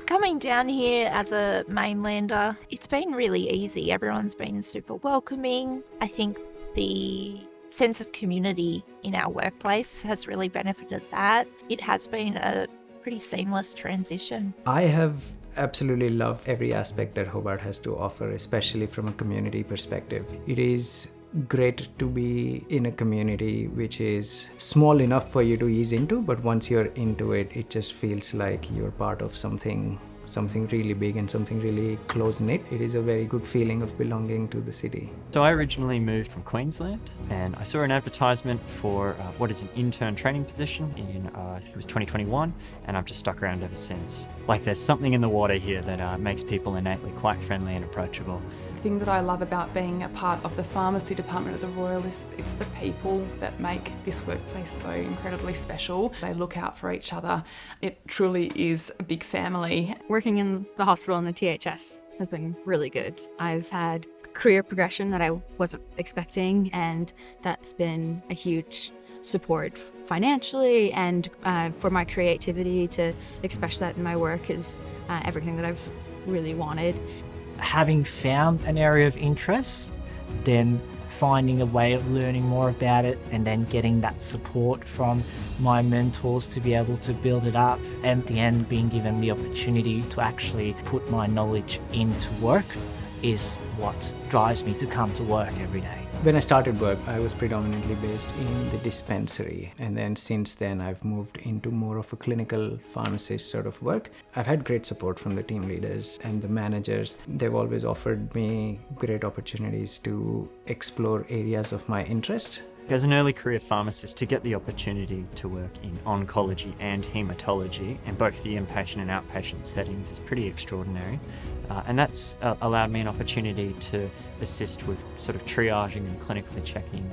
Coming down here as a mainlander, it's been really easy. Everyone's been super welcoming. I think the sense of community in our workplace has really benefited that. It has been a pretty seamless transition. I have absolutely loved every aspect that Hobart has to offer, especially from a community perspective. It is great to be in a community which is small enough for you to ease into, but once you're into it, it just feels like you're part of something really big and something really close-knit. It is a very good feeling of belonging to the city. So I originally moved from Queensland, and I saw an advertisement for what is an intern training position in, I think it was 2021, and I've just stuck around ever since. Like, there's something in the water here that makes people innately quite friendly and approachable. The thing that I love about being a part of the pharmacy department at the Royal is it's the people that make this workplace so incredibly special. They look out for each other. It truly is a big family. Working in the hospital and the THS has been really good. I've had career progression that I wasn't expecting, and that's been a huge support financially, and for my creativity to express that in my work is everything that I've really wanted. Having found an area of interest, then finding a way of learning more about it, and then getting that support from my mentors to be able to build it up, and at the end being given the opportunity to actually put my knowledge into work is what drives me to come to work every day. When I started work, I was predominantly based in the dispensary, and then since then I've moved into more of a clinical pharmacist sort of work. I've had great support from the team leaders and the managers. They've always offered me great opportunities to explore areas of my interest. As an early career pharmacist, to get the opportunity to work in oncology and haematology in both the inpatient and outpatient settings is pretty extraordinary. And that's allowed me an opportunity to assist with sort of triaging and clinically checking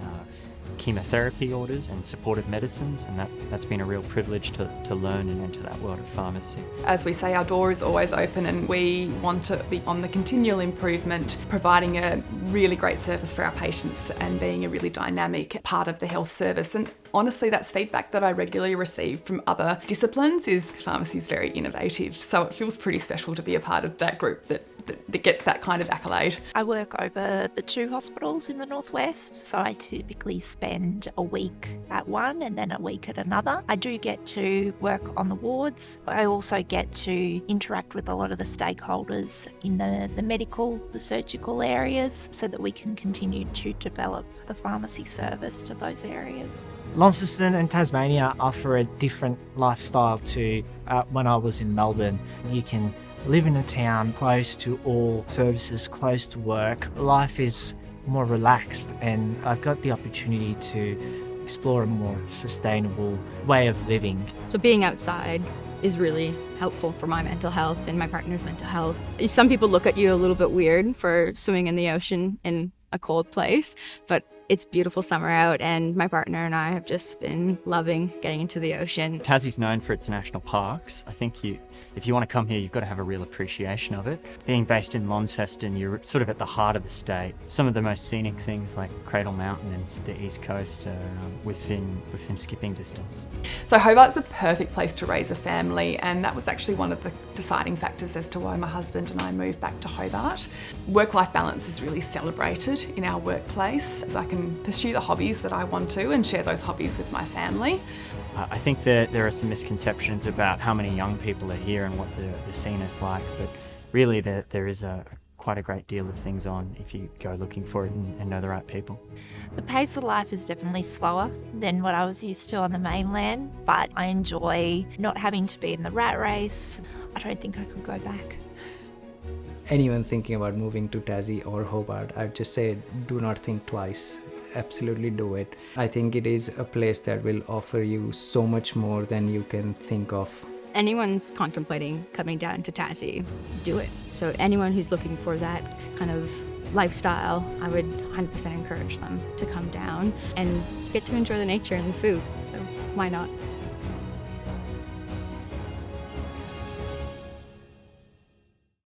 chemotherapy orders and supportive medicines, and that's been a real privilege to learn and enter that world of pharmacy. As we say, our door is always open, and we want to be on the continual improvement, providing a really great service for our patients and being a really dynamic part of the health service. And honestly, that's feedback that I regularly receive from other disciplines, is pharmacy is very innovative. So it feels pretty special to be a part of that group that gets that kind of accolade. I work over the 2 hospitals in the northwest, so I typically spend a week at one and then a week at another. I do get to work on the wards. I also get to interact with a lot of the stakeholders in the medical, the surgical areas, so that we can continue to develop the pharmacy service to those areas. Launceston and Tasmania offer a different lifestyle to when I was in Melbourne. You can live in a town close to all services, close to work. Life is more relaxed, and I've got the opportunity to explore a more sustainable way of living. So being outside is really helpful for my mental health and my partner's mental health. Some people look at you a little bit weird for swimming in the ocean in a cold place, but it's beautiful summer out, and my partner and I have just been loving getting into the ocean. Tassie's known for its national parks. I think if you want to come here, you've got to have a real appreciation of it. Being based in Launceston, you're sort of at the heart of the state. Some of the most scenic things like Cradle Mountain and the East Coast are within skipping distance. So Hobart's the perfect place to raise a family, and that was actually one of the deciding factors as to why my husband and I moved back to Hobart. Work-life balance is really celebrated in our workplace, so I can pursue the hobbies that I want to and share those hobbies with my family. I think that there are some misconceptions about how many young people are here and what the scene is like, but really there is quite a great deal of things on if you go looking for it and know the right people. The pace of life is definitely slower than what I was used to on the mainland, but I enjoy not having to be in the rat race. I don't think I could go back. Anyone thinking about moving to Tassie or Hobart, I'd just say do not think twice. Absolutely do it. I think it is a place that will offer you so much more than you can think of. Anyone's contemplating coming down to Tassie, do it. So anyone who's looking for that kind of lifestyle, I would 100% encourage them to come down and get to enjoy the nature and the food. So why not?